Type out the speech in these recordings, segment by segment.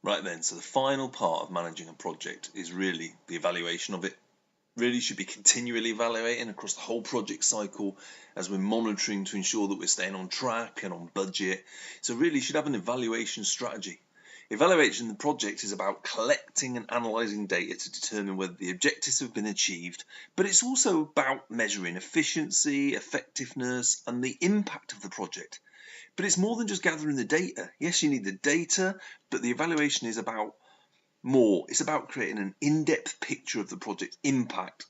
Right then, so the final part of managing a project is really the evaluation of it. Really should be continually evaluating across the whole project cycle as we're monitoring to ensure that we're staying on track and on budget. So really should have an evaluation strategy. Evaluating the project is about collecting and analysing data to determine whether the objectives have been achieved, but it's also about measuring efficiency, effectiveness, and the impact of the project. But it's more than just gathering the data. Yes, you need the data, but the evaluation is about more. It's about creating an in-depth picture of the project's impact.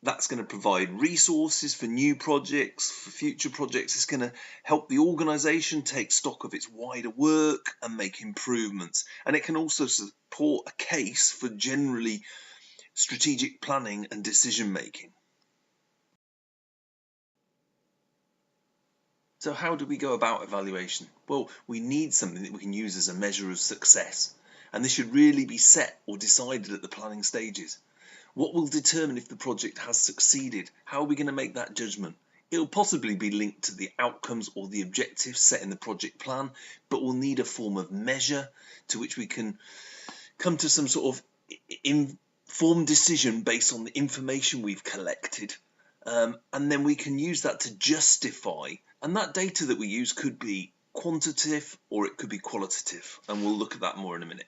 That's going to provide resources for new projects, for future projects. It's going to help the organisation take stock of its wider work and make improvements. And it can also support a case for generally strategic planning and decision making. So how do we go about evaluation? Well, we need something that we can use as a measure of success. And this should really be set or decided at the planning stages. What will determine if the project has succeeded? How are we going to make that judgment? It'll possibly be linked to the outcomes or the objectives set in the project plan, but we'll need a form of measure to which we can come to some sort of informed decision based on the information we've collected. And then we can use that to justify. And that data that we use could be quantitative or it could be qualitative. And we'll look at that more in a minute.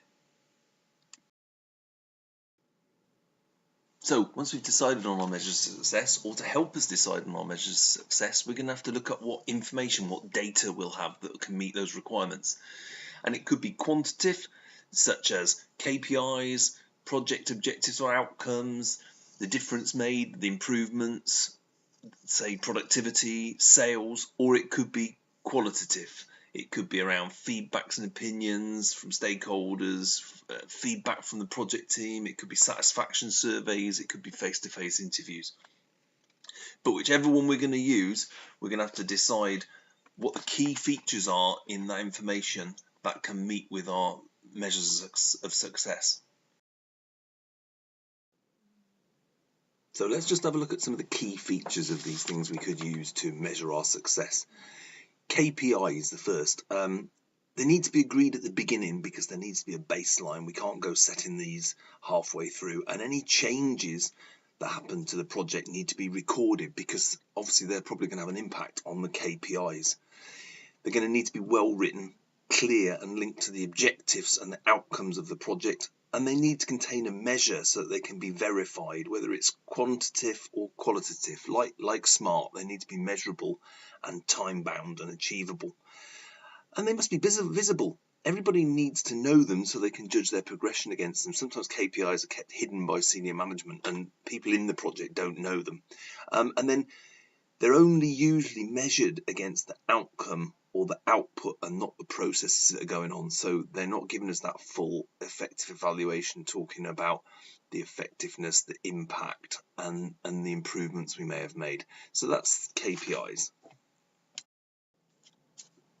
So once we've decided on our measures of success, or to help us decide on our measures of success, we're going to have to look at what information, what data we'll have that can meet those requirements. And it could be quantitative, such as KPIs, project objectives or outcomes, the difference made, the improvements, say productivity, sales, or it could be qualitative. It could be around feedbacks and opinions from stakeholders, feedback from the project team. It could be satisfaction surveys. It could be face-to-face interviews. But whichever one we're going to use, we're going to have to decide what the key features are in that information that can meet with our measures of success. So let's just have a look at some of the key features of these things we could use to measure our success. KPI is the first. They need to be agreed at the beginning because there needs to be a baseline. We can't go setting these halfway through, and any changes that happen to the project need to be recorded because obviously they're probably going to have an impact on the KPIs. They're going to need to be well written, clear, and linked to the objectives and the outcomes of the project. And they need to contain a measure so that they can be verified, whether it's quantitative or qualitative. Like SMART, they need to be measurable and time-bound and achievable. And they must be visible. Everybody needs to know them so they can judge their progression against them. Sometimes KPIs are kept hidden by senior management and people in the project don't know them. And then they're only usually measured against the outcome or the output and not the processes that are going on. So they're not giving us that full effective evaluation, talking about the effectiveness, the impact, and the improvements we may have made. So that's KPIs.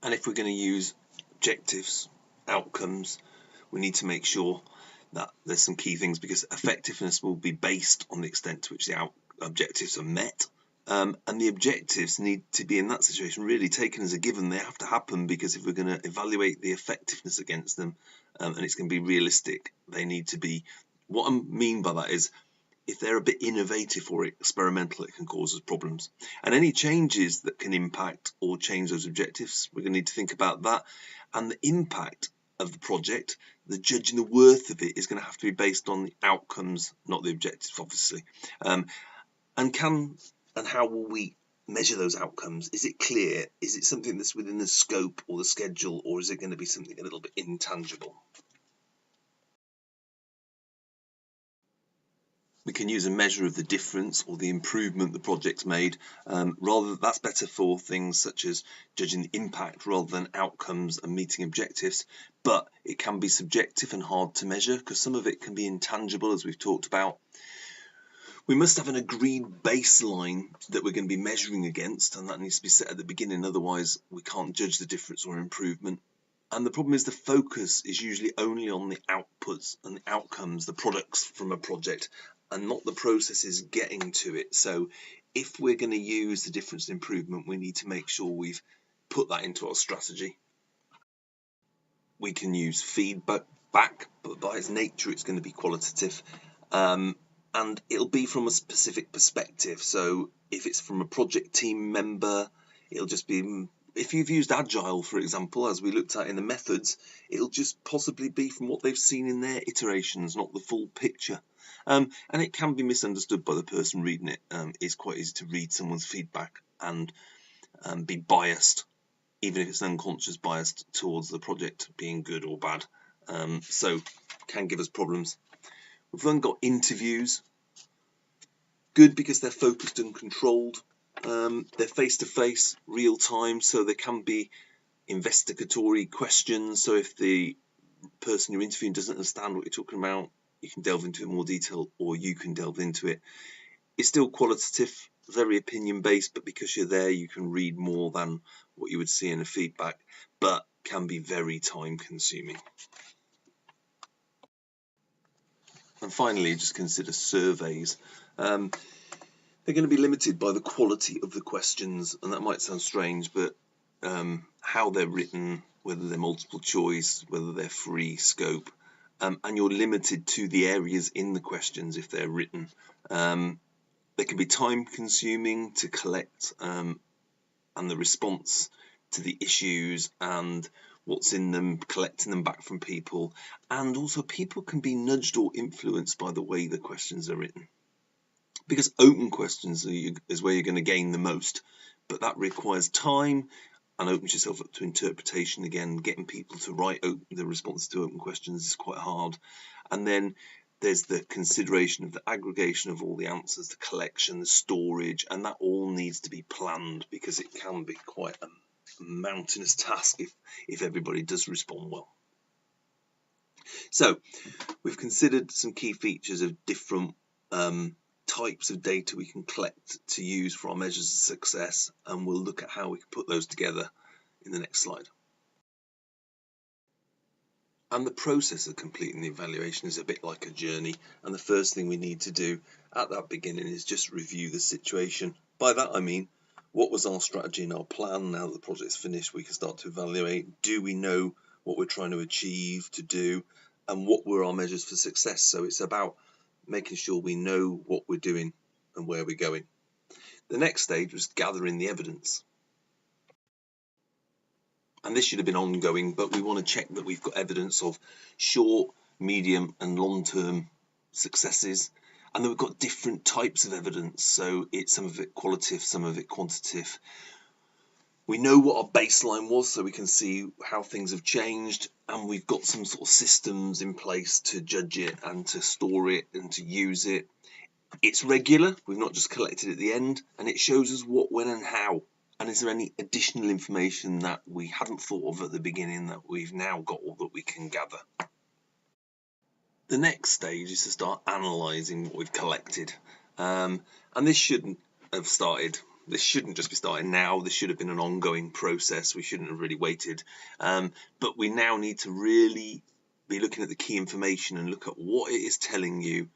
And if we're going to use objectives, outcomes, we need to make sure that there's some key things because effectiveness will be based on the extent to which the objectives are met. And the objectives need to be in that situation really taken as a given. They have to happen because if we're going to evaluate the effectiveness against them and it's going to be realistic, they need to be, what I mean by that is if they're a bit innovative or experimental, it can cause us problems. And any changes that can impact or change those objectives, we're going to need to think about that. And the impact of the project, the judging the worth of it is going to have to be based on the outcomes, not the objectives, obviously. And how will we measure those outcomes? Is it clear? Is it something that's within the scope or the schedule, or is it going to be something a little bit intangible? We can use a measure of the difference or the improvement the project's made. That's better for things such as judging the impact rather than outcomes and meeting objectives. But it can be subjective and hard to measure because some of it can be intangible, as we've talked about. We must have an agreed baseline that we're going to be measuring against, and that needs to be set at the beginning, otherwise we can't judge the difference or improvement. And the problem is the focus is usually only on the outputs and the outcomes, the products from a project, and not the processes getting to it. So if we're going to use the difference and improvement, we need to make sure we've put that into our strategy. We can use feedback feedback, but by its nature it's going to be qualitative, and it'll be from a specific perspective. So if it's from a project team member, it'll just be, if you've used Agile, for example, as we looked at in the methods, it'll just possibly be from what they've seen in their iterations, not the full picture. And it can be misunderstood by the person reading it. It's quite easy to read someone's feedback and be biased, even if it's an unconscious bias towards the project being good or bad. So can give us problems. We've then got interviews. Good because they're focused and controlled. They're face-to-face, real-time, so there can be investigatory questions. So if the person you're interviewing doesn't understand what you're talking about, you can delve into it in more detail, or you can delve into it. It's still qualitative, very opinion-based, but because you're there, you can read more than what you would see in a feedback, but can be very time-consuming. And finally, just consider surveys. They're going to be limited by the quality of the questions, and that might sound strange, but how they're written, whether they're multiple choice, whether they're free scope, and you're limited to the areas in the questions if they're written. They can be time consuming to collect, and the response to the issues and what's in them, collecting them back from people, and also people can be nudged or influenced by the way the questions are written. Because open questions is where you're going to gain the most, but that requires time and opens yourself up to interpretation again. Getting people to write the responses to open questions is quite hard. And then there's the consideration of the aggregation of all the answers, the collection, the storage, and that all needs to be planned because it can be quite a mountainous task if everybody does respond well. So we've considered some key features of different types of data we can collect to use for our measures of success, and we'll look at how we can put those together in the next slide. And the process of completing the evaluation is a bit like a journey, and the first thing we need to do at that beginning is just review the situation. By that I mean, what was our strategy and our plan? Now that the project's finished, we can start to evaluate. Do we know what we're trying to achieve, to do, and what were our measures for success? So it's about making sure we know what we're doing and where we're going. The next stage was gathering the evidence. And this should have been ongoing, but we want to check that we've got evidence of short, medium and long-term successes, and that we've got different types of evidence. So it's some of it qualitative, some of it quantitative. We know what our baseline was, so we can see how things have changed, and we've got some sort of systems in place to judge it and to store it and to use it. It's regular, we've not just collected at the end, and it shows us what, when and how. And is there any additional information that we hadn't thought of at the beginning that we've now got or that we can gather? The next stage is to start analysing what we've collected. And this shouldn't have started. This shouldn't just be starting now. This should have been an ongoing process. We shouldn't have really waited. But we now need to really be looking at the key information and look at what it is telling you.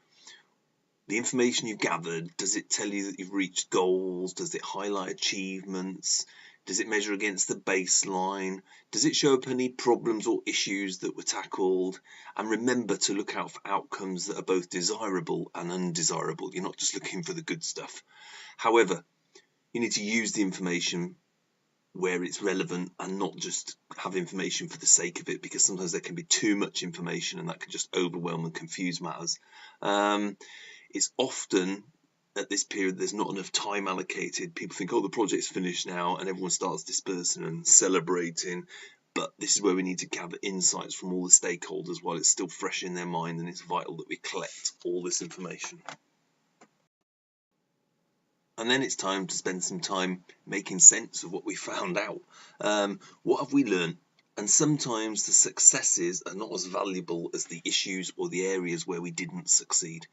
The information you've gathered, does it tell you that you've reached goals? Does it highlight achievements? Does it measure against the baseline? Does it show up any problems or issues that were tackled? And remember to look out for outcomes that are both desirable and undesirable. You're not just looking for the good stuff. However, you need to use the information where it's relevant and not just have information for the sake of it, because sometimes there can be too much information and that can just overwhelm and confuse matters. It's often at this period there's not enough time allocated. People think, oh, the project's finished now, and everyone starts dispersing and celebrating. But this is where we need to gather insights from all the stakeholders while it's still fresh in their mind, and it's vital that we collect all this information. And then it's time to spend some time making sense of what we found out. What have we learned? And sometimes the successes are not as valuable as the issues or the areas where we didn't succeed.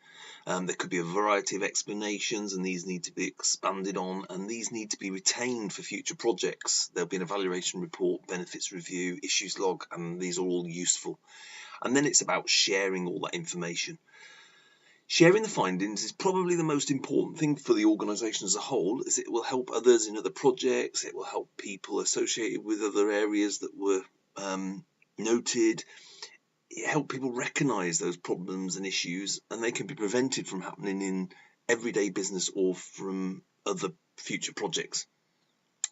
There could be a variety of explanations, and these need to be expanded on, and these need to be retained for future projects. There'll be an evaluation report, benefits review, issues log, and these are all useful. And then it's about sharing all that information. Sharing the findings is probably the most important thing for the organisation as a whole, as it will help others in other projects, it will help people associated with other areas that were noted. help people recognise those problems and issues, and they can be prevented from happening in everyday business or from other future projects.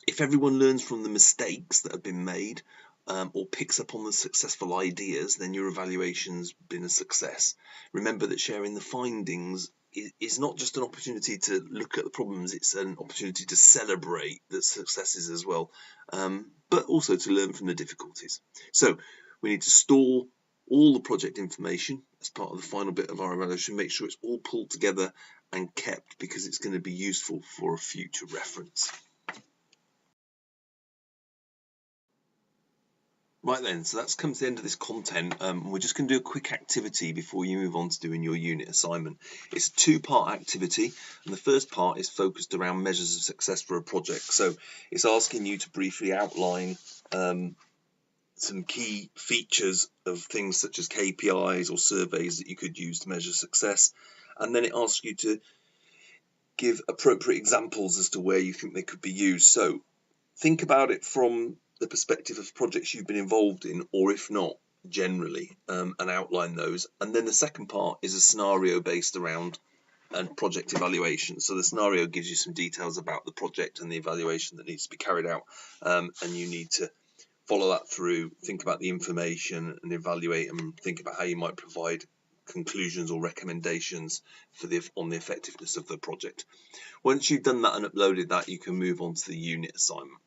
If everyone learns from the mistakes that have been made, or picks up on the successful ideas, then your evaluation's been a success. Remember that sharing the findings is not just an opportunity to look at the problems, it's an opportunity to celebrate the successes as well, but also to learn from the difficulties. So we need to store all the project information as part of the final bit of our evaluation. Make sure it's all pulled together and kept, because it's going to be useful for a future reference. Right then, so that's come to the end of this content. We're just going to do a quick activity before you move on to doing your unit assignment. It's a two-part activity, and the first part is focused around measures of success for a project. So it's asking you to briefly outline some key features of things such as KPIs or surveys that you could use to measure success, and then it asks you to give appropriate examples as to where you think they could be used. So think about it from the perspective of projects you've been involved in, or if not, generally, and outline those. And then the second part is a scenario based around and project evaluation. So the scenario gives you some details about the project and the evaluation that needs to be carried out, and you need to follow that through, think about the information and evaluate, and think about how you might provide conclusions or recommendations for on the effectiveness of the project. Once you've done that and uploaded that, you can move on to the unit assignment.